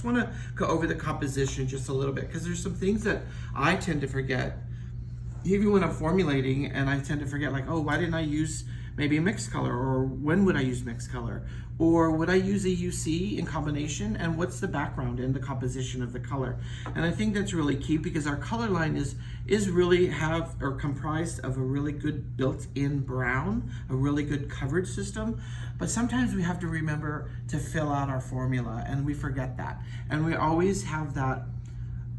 want to go over the composition just a little bit because there's some things that I tend to forget even when I'm formulating, and I tend to forget, like, oh, why didn't I use maybe a mixed color, or when would I use mixed color, or would I use a UC in combination, and what's the background and the composition of the color. And I think that's really key because our color line is really comprised of a really good built-in brown, a really good coverage system, but sometimes we have to remember to fill out our formula, and we forget that. And we always have that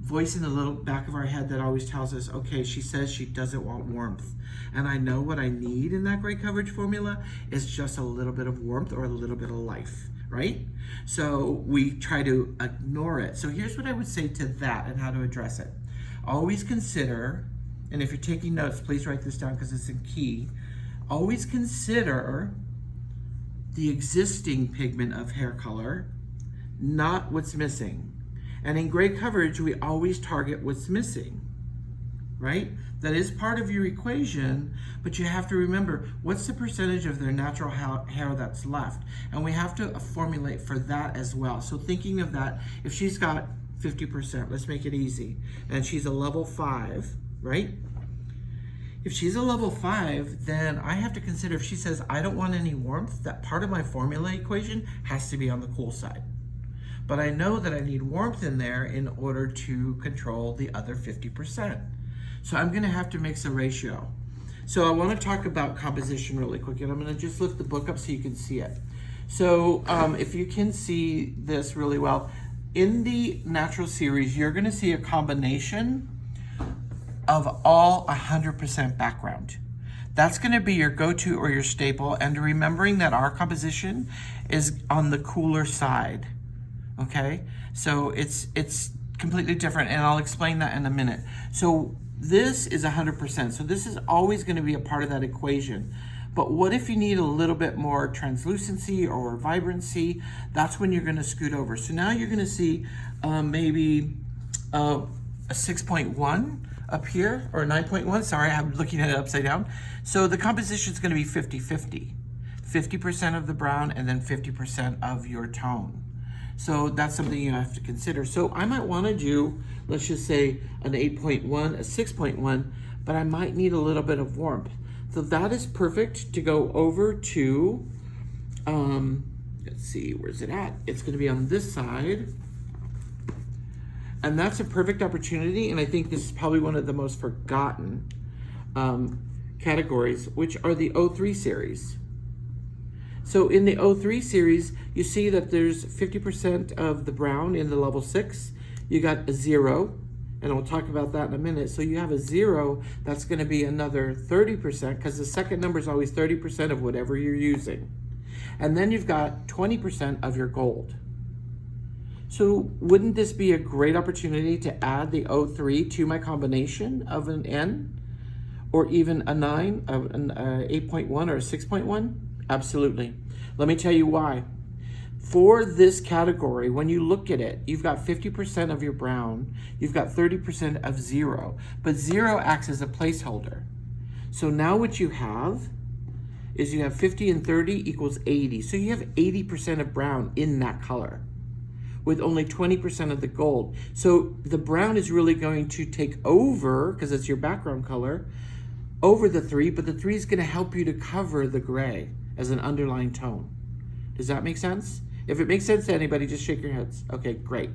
voice in the little back of our head that always tells us, okay, she says she doesn't want warmth. And I know what I need in that gray coverage formula is just a little bit of warmth or a little bit of life, right? So we try to ignore it. So here's what I would say to that and how to address it. Always consider, and if you're taking notes, please write this down because it's a key. Always consider the existing pigment of hair color, not what's missing. And in gray coverage, we always target what's missing, right? That is part of your equation, but you have to remember what's the percentage of their natural hair that's left. And we have to formulate for that as well. So thinking of that, if she's got 50%, let's make it easy, and she's a level 5, right? If she's a level 5, then I have to consider if she says, I don't want any warmth, that part of my formula equation has to be on the cool side. But I know that I need warmth in there in order to control the other 50%. So I'm gonna have to mix a ratio. So I wanna talk about composition really quick, and I'm gonna just lift the book up so you can see it. So if you can see this really well, in the natural series, you're gonna see a combination of all 100% background. That's gonna be your go-to or your staple, and remembering that our composition is on the cooler side. Okay, so it's completely different, and I'll explain that in a minute. So this is 100%, so this is always going to be a part of that equation. But what if you need a little bit more translucency or vibrancy? That's when you're going to scoot over. So now you're going to see maybe a 6.1 up here, or 9.1, sorry, I'm looking at it upside down. So the composition is going to be 50-50. 50% of the brown and then 50% of your tone. So that's something you have to consider. So I might want to do, let's just say an 8.1, a 6.1, but I might need a little bit of warmth. So that is perfect to go over to, let's see, where's it at? It's going to be on this side. And that's a perfect opportunity. And I think this is probably one of the most forgotten categories, which are the 03 series. So in the 03 series, you see that there's 50% of the brown in the level 6. You got a 0, and we'll talk about that in a minute. So you have a 0, that's going to be another 30%, because the second number is always 30% of whatever you're using. And then you've got 20% of your gold. So wouldn't this be a great opportunity to add the 03 to my combination of an N, or even a 9, an 8.1 or a 6.1? Absolutely. Let me tell you why. For this category, when you look at it, you've got 50% of your brown, you've got 30% of 0, but 0 acts as a placeholder. So now what you have is you have 50 and 30 equals 80. So you have 80% of brown in that color with only 20% of the gold. So the brown is really going to take over, because it's your background color, over the 3, but the 3 is going to help you to cover the gray as an underlying tone. Does that make sense? If it makes sense to anybody, just shake your heads. Okay, great.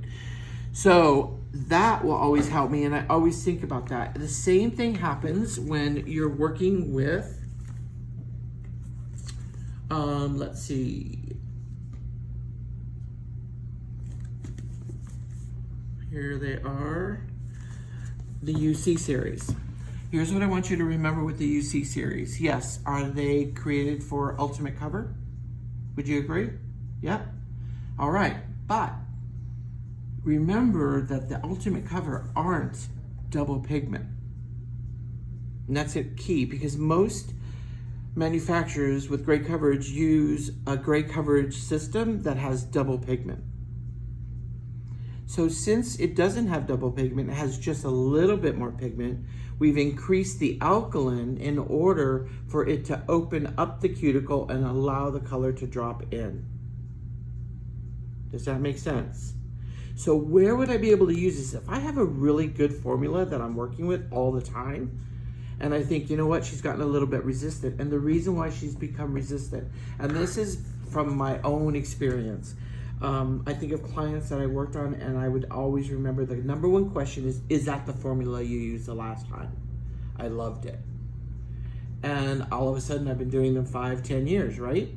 So that will always help me, and I always think about that. The same thing happens when you're working with, let's see. Here they are, the UC series. Here's what I want you to remember with the UC series. Yes, are they created for ultimate cover? Would you agree? Yep. All right, but remember that the ultimate cover aren't double pigment. And that's a key, because most manufacturers with gray coverage use a gray coverage system that has double pigment. So since it doesn't have double pigment, it has just a little bit more pigment, we've increased the alkaline in order for it to open up the cuticle and allow the color to drop in. Does that make sense? So where would I be able to use this? If I have a really good formula that I'm working with all the time, and I think, you know what, she's gotten a little bit resistant. And the reason why she's become resistant, and this is from my own experience, I think of clients that I worked on, and I would always remember the number one question is that the formula you used the last time? I loved it. And all of a sudden I've been doing them 5-10 years, right?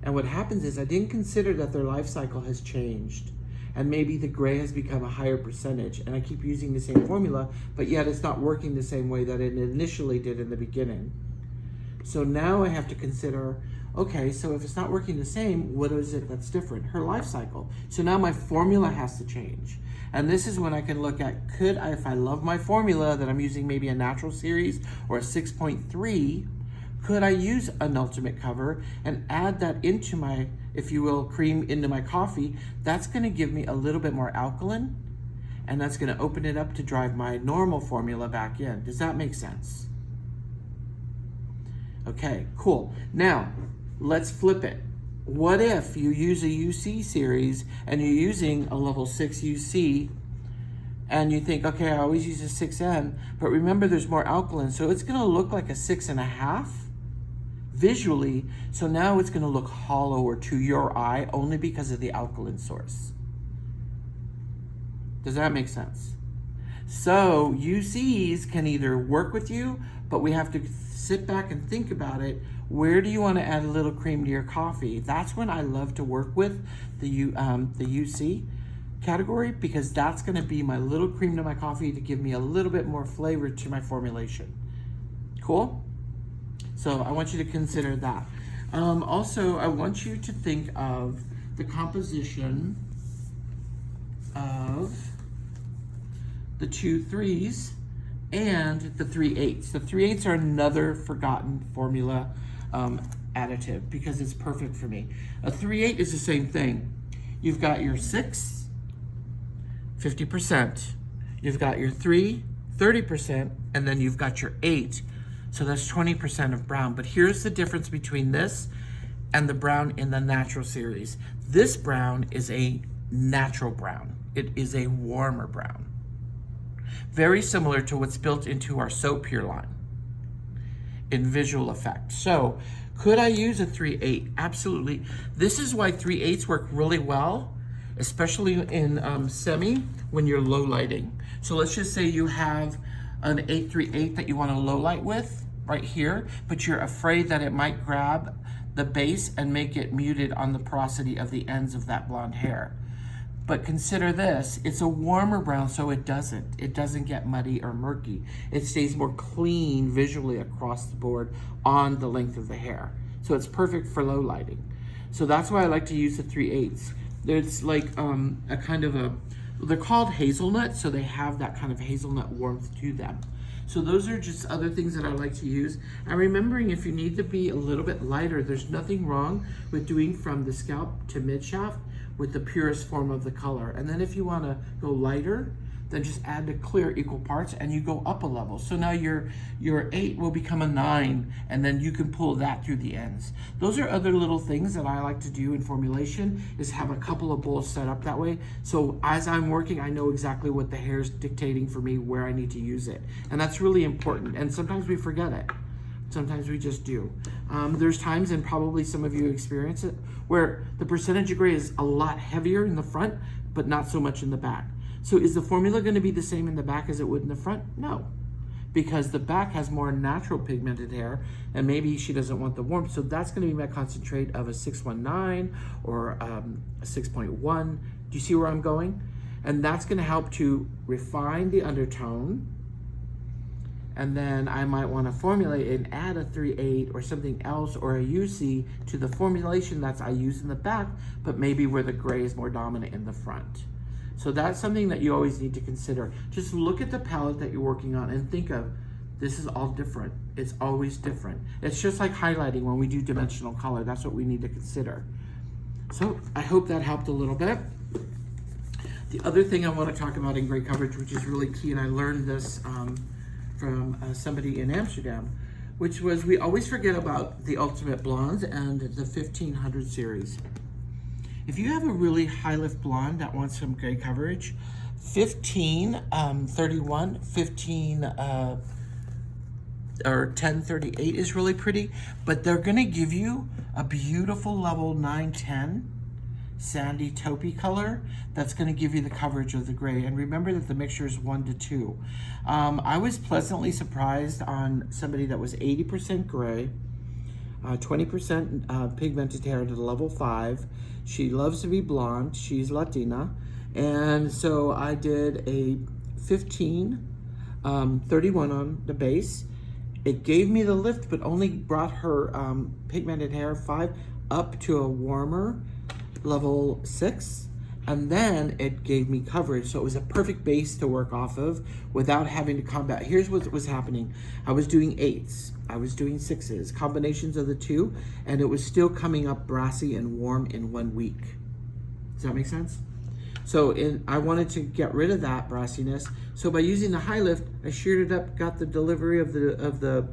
And what happens is I didn't consider that their life cycle has changed. And maybe the gray has become a higher percentage, and I keep using the same formula, but yet it's not working the same way that it initially did in the beginning. So now I have to consider, okay, so if it's not working the same, what is it that's different? Her life cycle. So now my formula has to change. And this is when I can look at, could I, if I love my formula that I'm using maybe a natural series or a 6.3, could I use an ultimate cover and add that into my, if you will, cream into my coffee? That's gonna give me a little bit more alkaline, and that's gonna open it up to drive my normal formula back in. Does that make sense? Okay, cool. Now, let's flip it. What if you use a UC series and you're using a level 6 UC and you think, okay, I always use a 6N, but remember there's more alkaline, so it's gonna look like a 6.5 visually, so now it's gonna look hollower to your eye only because of the alkaline source. Does that make sense? So UCs can either work with you, but we have to sit back and think about it. Where do you want to add a little cream to your coffee? That's when I love to work with the UC category, because that's going to be my little cream to my coffee to give me a little bit more flavor to my formulation. Cool? So I want you to consider that. Also, I want you to think of the composition of the 2 3s and the 3 8s. The 3 8s are another forgotten formula additive because it's perfect for me. A 3 8 is the same thing. You've got your 6, 50%. You've got your 3, 30%, and then you've got your 8. So that's 20% of brown. But here's the difference between this and the brown in the natural series. This brown is a natural brown. It is a warmer brown. Very similar to what's built into our So Pure line in visual effect. So could I use a 3 8? Absolutely. This is why 3 8s work really well, especially in semi when you're low lighting. So let's just say you have an 838 that you want to low light with right here, but you're afraid that it might grab the base and make it muted on the porosity of the ends of that blonde hair. But consider this, it's a warmer brown, so it doesn't get muddy or murky. It stays more clean visually across the board on the length of the hair. So it's perfect for low lighting. So that's why I like to use the 3 8s. There's like a kind of a, they're called hazelnut, so they have that kind of hazelnut warmth to them. So those are just other things that I like to use. And remembering, if you need to be a little bit lighter, there's nothing wrong with doing from the scalp to mid shaft with the purest form of the color. And then if you want to go lighter, then just add the clear equal parts and you go up a level. So now your 8 will become a 9, and then you can pull that through the ends. Those are other little things that I like to do in formulation, is have a couple of bowls set up that way. So as I'm working, I know exactly what the hair is dictating for me, where I need to use it. And that's really important. And sometimes we forget it. Sometimes we just do. There's times, and probably some of you experience it, where the percentage of gray is a lot heavier in the front, but not so much in the back. So is the formula going to be the same in the back as it would in the front? No, because the back has more natural pigmented hair, and maybe she doesn't want the warmth. So that's going to be my concentrate of a 619 or a 6.1. Do you see where I'm going? And that's going to help to refine the undertone. And then I might want to formulate and add a 3 8 or something else, or a UC to the formulation that's I use in the back, but maybe where the gray is more dominant in the front. So that's something that you always need to consider. Just look at the palette that you're working on and think of, this is all different. It's always different. It's just like highlighting when we do dimensional color. That's what we need to consider. So I hope that helped a little bit. The other thing I want to talk about in gray coverage, which is really key, and I learned this from somebody in Amsterdam, which was, we always forget about the Ultimate Blondes and the 1500 series. If you have a really high lift blonde that wants some gray coverage, 15, 31, 15, or 1038 is really pretty, but they're gonna give you a beautiful level 910 sandy taupey color that's going to give you the coverage of the gray. And remember that the mixture is 1 to 2. I was pleasantly surprised on somebody that was 80% gray, 20% pigmented hair to level 5. She loves to be blonde. She's Latina. And so I did a 15, 31 on the base. It gave me the lift, but only brought her pigmented hair 5 up to a warmer level 6, and then it gave me coverage. So it was a perfect base to work off of without having to combat. Here's what was happening. I was doing 8s, I was doing 6s, combinations of the two, and it was still coming up brassy and warm in 1 week. Does that make sense? So I wanted to get rid of that brassiness. So by using the high lift, I sheared it up, got the delivery of the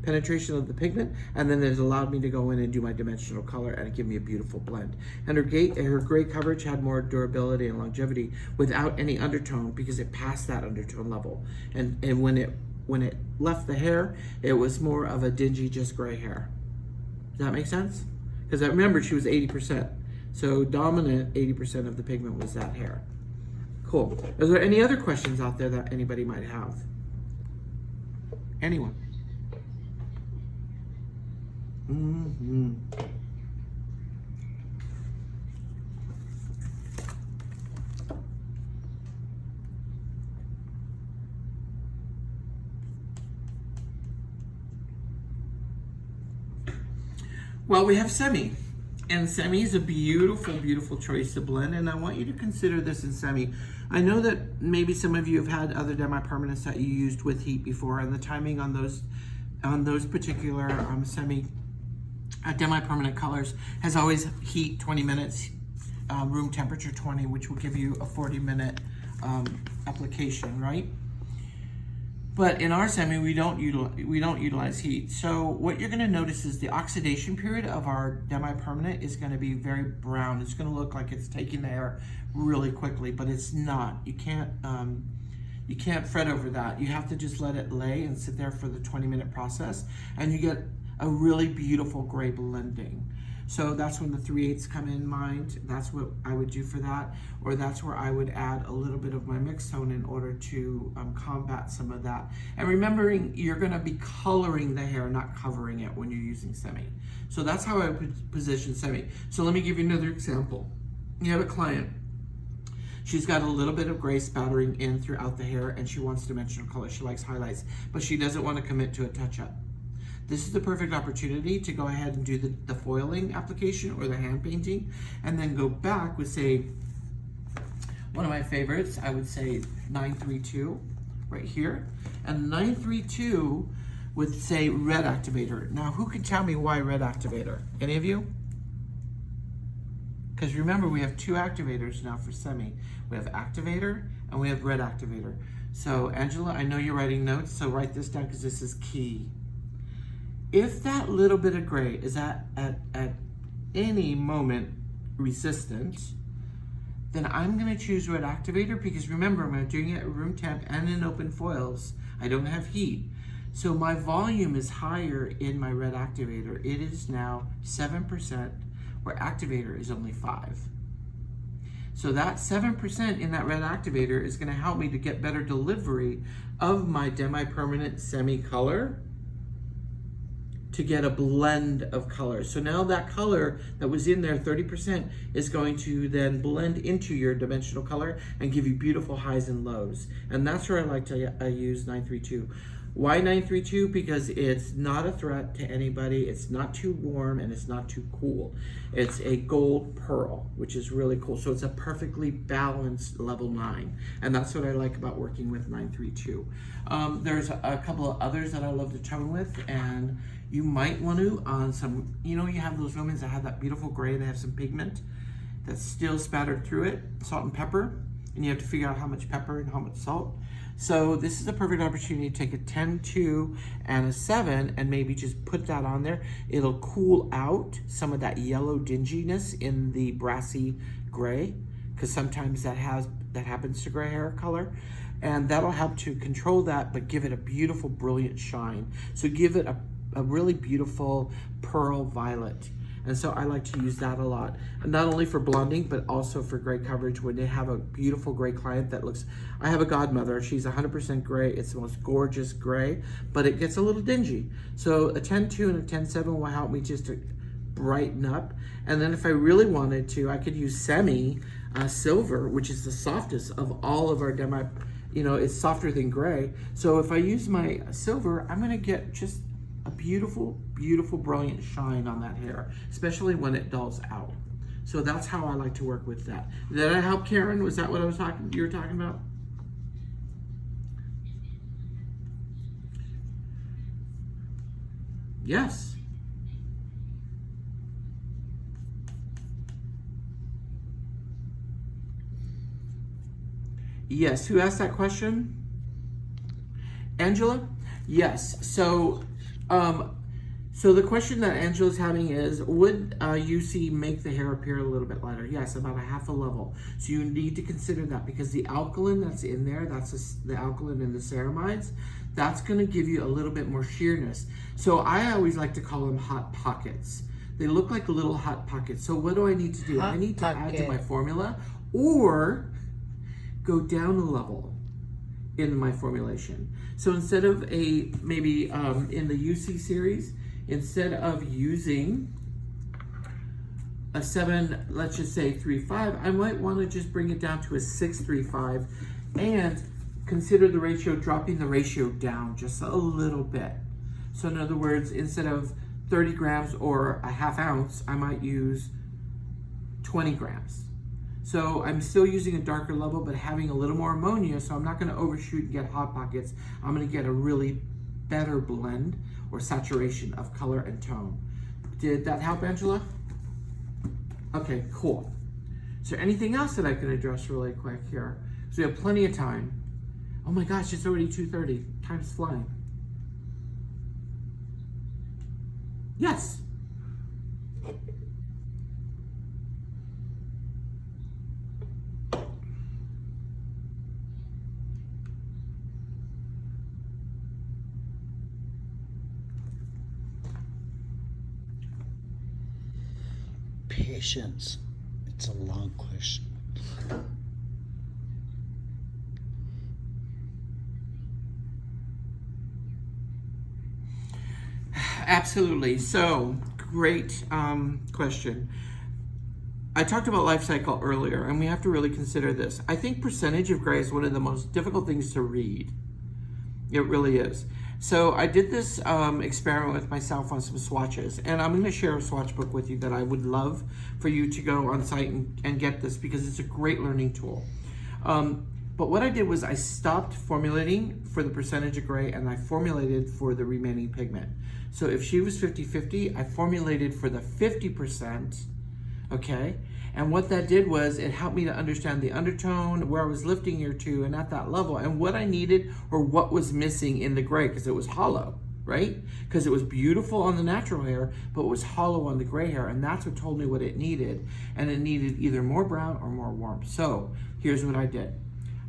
penetration of the pigment, and then it allowed me to go in and do my dimensional color and it gave me a beautiful blend. And her gray coverage had more durability and longevity without any undertone because it passed that undertone level. And when it left the hair, it was more of a dingy, just gray hair. Does that make sense? Because I remember she was 80%. So dominant 80% of the pigment was that hair. Cool. Is there any other questions out there that anybody might have? Anyone? Mm-hmm. Well, we have semi, and semi is a beautiful, beautiful choice to blend, and I want you to consider this in semi. I know that maybe some of you have had other demi-permanents that you used with heat before, and the timing on those particular semi demi-permanent colors has always heat 20 minutes, room temperature 20, which will give you a 40-minute application, right? But in our semi, we don't utilize heat. So what you're gonna notice is the oxidation period of our demi-permanent is gonna be very brown. It's gonna look like it's taking the hair really quickly, but it's not. You can't fret over that. You have to just let it lay and sit there for the 20-minute process, and you get a really beautiful gray blending. So that's when the 3/8 come in mind. That's what I would do for that, or that's where I would add a little bit of my mixed tone in order to combat some of that. And remembering, you're gonna be coloring the hair, not covering it when you're using semi. So that's how I would position semi. So let me give you another example. You have a client. She's got a little bit of gray spattering in throughout the hair, and she wants dimensional color. She likes highlights, but she doesn't want to commit to a touch-up. This is the perfect opportunity to go ahead and do the foiling application or the hand painting, and then go back with, say, one of my favorites, I would say 932 right here. And 932 would say red activator. Now, who can tell me why red activator? Any of you? Because remember, we have 2 activators now for semi. We have activator and we have red activator. So Angela, I know you're writing notes, so write this down because this is key. If that little bit of gray is at any moment resistant, then I'm gonna choose red activator, because remember, I'm doing it at room temp and in open foils. I don't have heat. So my volume is higher in my red activator. It is now 7%, where activator is only 5. So that 7% in that red activator is gonna help me to get better delivery of my demi-permanent semi-color, to get a blend of colors. So now that color that was in there, 30%, is going to then blend into your dimensional color and give you beautiful highs and lows. And that's where I like to use 932. Why 932? Because it's not a threat to anybody, it's not too warm, and it's not too cool. It's a gold pearl, which is really cool. So it's a perfectly balanced level 9. And that's what I like about working with 932. There's a couple of others that I love to tone with, and you might want to, on some, you have those women that have that beautiful gray, they have some pigment that's still spattered through it, salt and pepper. and you have to figure out how much pepper and how much salt. So this is a perfect opportunity to take a 10-2 and a 7 and maybe just put that on there. It'll cool out some of that yellow dinginess in the brassy gray, because sometimes that happens to gray hair color. And that'll help to control that, but give it a beautiful, brilliant shine. So give it a really beautiful pearl violet. And so I like to use that a lot. And not only for blonding, but also for gray coverage when they have a beautiful gray client that looks, I have a godmother, she's 100% gray. It's the most gorgeous gray, but it gets a little dingy. So a 10-2 and a 10-7 will help me just to brighten up. And then if I really wanted to, I could use semi silver, which is the softest of all of our demi, it's softer than gray. So if I use my silver, I'm gonna get just a beautiful, beautiful, brilliant shine on that hair, especially when it dulls out. So that's how I like to work with that. Did that help, Karen? Was that what you were talking about? Yes. Yes, who asked that question? Angela? Yes, so the question that Angela's having is, would UC make the hair appear a little bit lighter? Yes, about a half a level. So you need to consider that, because the alkaline that's in there, that's the alkaline in the ceramides, that's gonna give you a little bit more sheerness. So I always like to call them hot pockets. They look like little hot pockets. So what do I need to do? I need to add to my formula, or go down a level in my formulation. So instead of maybe in the UC series, instead of using a 7, let's just say 3-5, I might want to just bring it down to a 6-3-5 and consider the ratio, dropping the ratio down just a little bit. So in other words, instead of 30 grams or a half ounce, I might use 20 grams. So I'm still using a darker level, but having a little more ammonia, so I'm not gonna overshoot and get hot pockets. I'm gonna get a really better blend or saturation of color and tone. Did that help, Angela? Okay, cool. Is there anything else that I can address really quick here? So we have plenty of time. Oh my gosh, it's already 2:30. Time's flying. Yes. Patience. It's a long question. Absolutely. So, great question. I talked about life cycle earlier, and we have to really consider this. I think percentage of gray is one of the most difficult things to read. It really is. So I did this experiment with myself on some swatches, and I'm going to share a swatch book with you that I would love for you to go on site and get this, because it's a great learning tool. But what I did was I stopped formulating for the percentage of gray, and I formulated for the remaining pigment. So if she was 50-50, I formulated for the 50%, okay? And what that did was it helped me to understand the undertone, where I was lifting her to, and at that level, and what I needed or what was missing in the gray, because it was hollow, right? Because it was beautiful on the natural hair, but it was hollow on the gray hair, and that's what told me what it needed. And it needed either more brown or more warmth. So here's what I did.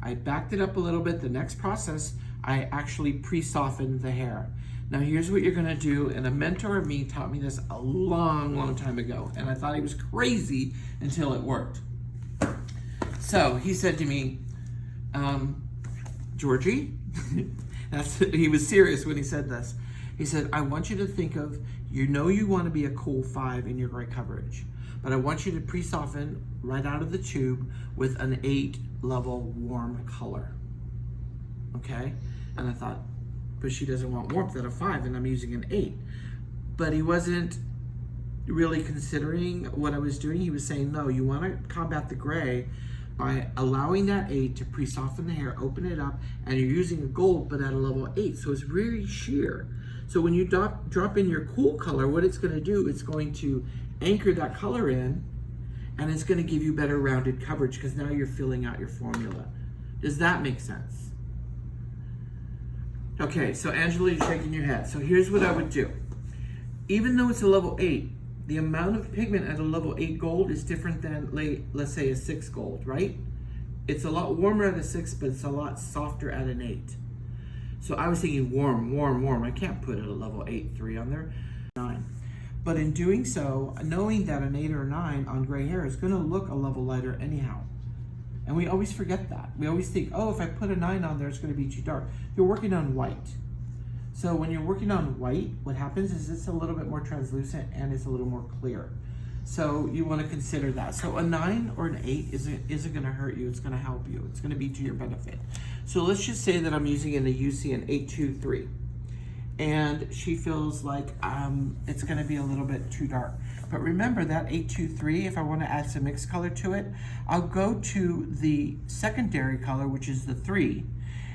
I backed it up a little bit. The next process, I actually pre-softened the hair. Now here's what you're gonna do, and a mentor of me taught me this a long, long time ago, and I thought he was crazy until it worked. So he said to me, Georgie, he was serious when he said this. He said, I want you to think of, you want to be a cool 5 in your gray coverage, but I want you to pre-soften right out of the tube with an 8 level warm color, okay? And I thought, but she doesn't want warmth at a 5 and I'm using an 8. But he wasn't really considering what I was doing. He was saying, no, you want to combat the gray by allowing that 8 to pre-soften the hair, open it up, and you're using a gold but at a level 8, so it's really sheer. So when you drop in your cool color, what it's going to do, it's going to anchor that color in, and it's going to give you better rounded coverage because now you're filling out your formula. Does that make sense? Okay, so Angela, you're shaking your head. So here's what I would do. Even though it's a level 8, the amount of pigment at a level 8 gold is different than, let's say, a 6 gold, right? It's a lot warmer at a 6, but it's a lot softer at an 8. So I was thinking warm, warm, warm. I can't put a level 8-3 on there. 9. But in doing so, knowing that an 8 or a 9 on gray hair is going to look a level lighter anyhow. And we always forget that. We always think, oh, if I put a 9 on there, it's going to be too dark. You're working on white. So when you're working on white, what happens is it's a little bit more translucent and it's a little more clear. So you want to consider that. So a 9 or an 8 isn't going to hurt you. It's going to help you. It's going to be to your benefit. So let's just say that I'm using in the UC an 823. And she feels like it's going to be a little bit too dark. But remember that 823, if I want to add some mixed color to it, I'll go to the secondary color, which is the 3,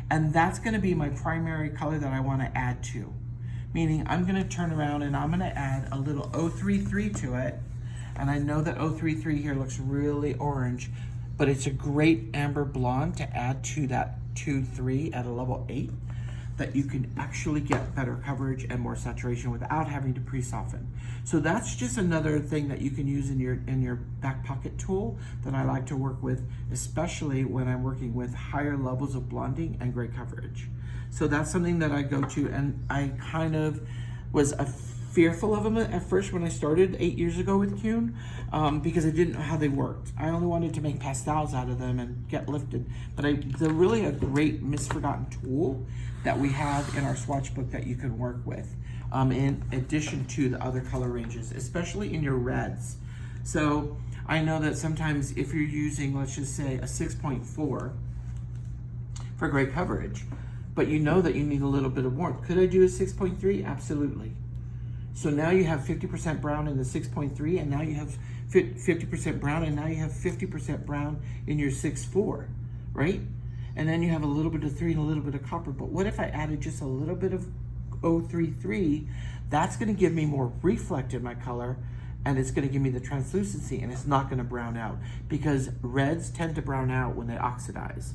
and that's going to be my primary color that I want to add to. Meaning I'm going to turn around and I'm going to add a little 033 to it, and I know that 033 here looks really orange, but it's a great amber blonde to add to that 2-3 at a level 8. That you can actually get better coverage and more saturation without having to pre-soften. So that's just another thing that you can use in your back pocket tool that I like to work with, especially when I'm working with higher levels of blonding and gray coverage. So that's something that I go to, and I kind of was fearful of them at first when I started 8 years ago with Keune, because I didn't know how they worked. I only wanted to make pastels out of them and get lifted. But they're really a great misforgotten tool that we have in our swatch book that you can work with, in addition to the other color ranges, especially in your reds. So I know that sometimes if you're using, let's just say, a 6.4 for gray coverage, but you know that you need a little bit of warmth. Could I do a 6.3? Absolutely. So now you have 50% brown in the 6.3, and now you have 50% brown, and now you have 50% brown in your 6.4, right? And then you have a little bit of 3 and a little bit of copper. But what if I added just a little bit of 033? That's going to give me more reflect in my color, and it's going to give me the translucency, and it's not going to brown out, because reds tend to brown out when they oxidize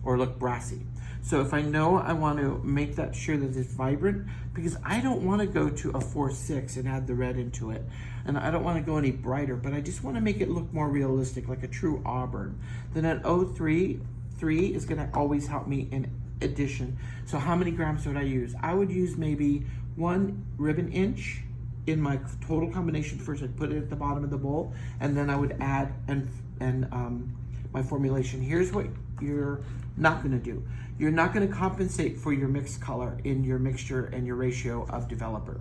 or look brassy. So if I know I want to make that sure that it's vibrant, because I don't want to go to a 4-6 and add the red into it, and I don't want to go any brighter, but I just want to make it look more realistic, like a true auburn, then an 033 is going to always help me in addition. So how many grams would I use? I would use maybe 1 ribbon inch in my total combination. First I'd put it at the bottom of the bowl, and then I would add my formulation. Here's what you're not going to do. You're not going to compensate for your mixed color in your mixture and your ratio of developer.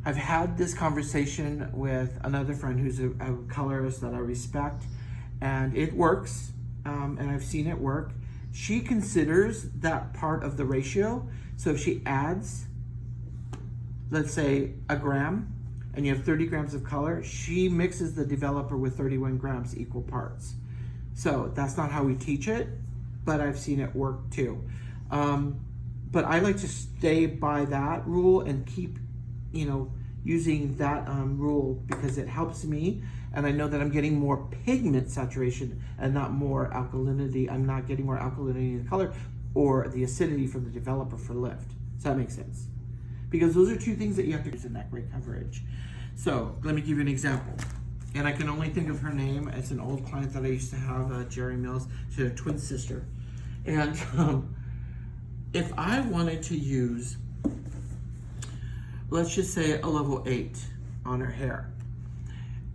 I've had this conversation with another friend who's a colorist that I respect, and it works, and I've seen it work. She considers that part of the ratio. So if she adds, let's say, a gram, and you have 30 grams of color, she mixes the developer with 31 grams equal parts. So that's not how we teach it, but I've seen it work too. But I like to stay by that rule and keep, using that rule, because it helps me, and I know that I'm getting more pigment saturation and not more alkalinity. I'm not getting more alkalinity in the color or the acidity from the developer for lift. Does that make sense? Because those are two things that you have to use in that gray coverage. So let me give you an example. And I can only think of her name. It's an old client that I used to have, Jerry Mills. She had a twin sister. And if I wanted to use, let's just say, a level 8 on her hair,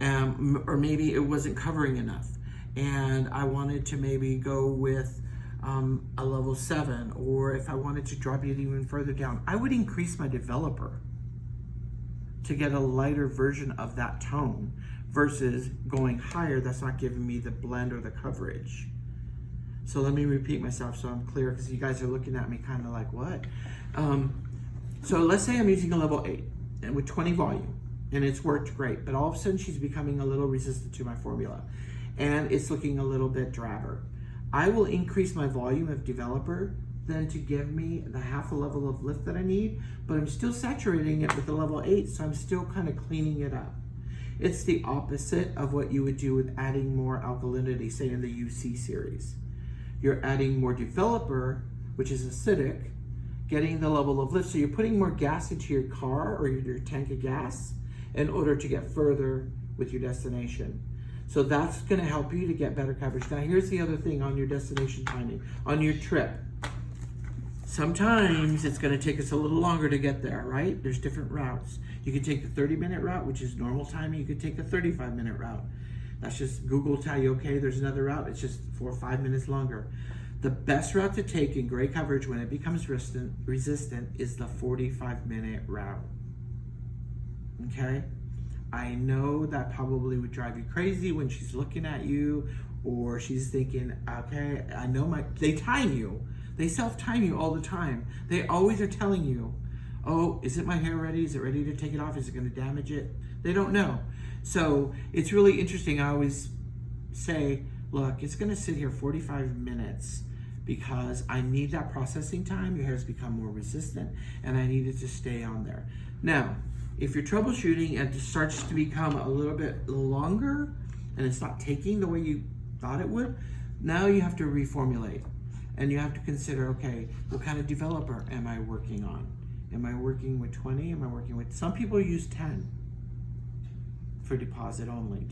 or maybe it wasn't covering enough, and I wanted to maybe go with a level 7, or if I wanted to drop it even further down, I would increase my developer to get a lighter version of that tone versus going higher. That's not giving me the blend or the coverage. So let me repeat myself so I'm clear, because you guys are looking at me kind of like, what? So let's say I'm using a level 8 and with 20 volume, and it's worked great, but all of a sudden she's becoming a little resistant to my formula, and it's looking a little bit drabber. I will increase my volume of developer then to give me the half a level of lift that I need, but I'm still saturating it with the level 8, so I'm still kind of cleaning it up. It's the opposite of what you would do with adding more alkalinity, say in the UC series. You're adding more developer, which is acidic, getting the level of lift. So you're putting more gas into your car or your tank of gas in order to get further with your destination. So that's going to help you to get better coverage. Now here's the other thing on your destination timing, on your trip. Sometimes it's going to take us a little longer to get there, right? There's different routes. You could take the 30-minute route, which is normal timing. You could take the 35-minute route. That's just Google tell you, okay, there's another route. It's just 4 or 5 minutes longer. The best route to take in gray coverage when it becomes resistant is the 45-minute route. Okay? I know that probably would drive you crazy when she's looking at you or she's thinking, okay, I know they time you. They self-time you all the time. They always are telling you, oh, is it my hair ready? Is it ready to take it off? Is it going to damage it? They don't know. So it's really interesting. I always say, look, it's going to sit here 45 minutes because I need that processing time. Your hair has become more resistant and I need it to stay on there. Now, if you're troubleshooting and it starts to become a little bit longer and it's not taking the way you thought it would, now you have to reformulate. And you have to consider, okay, what kind of developer am I working on? Am I working with 20? Am I working with, some people use 10 for deposit only.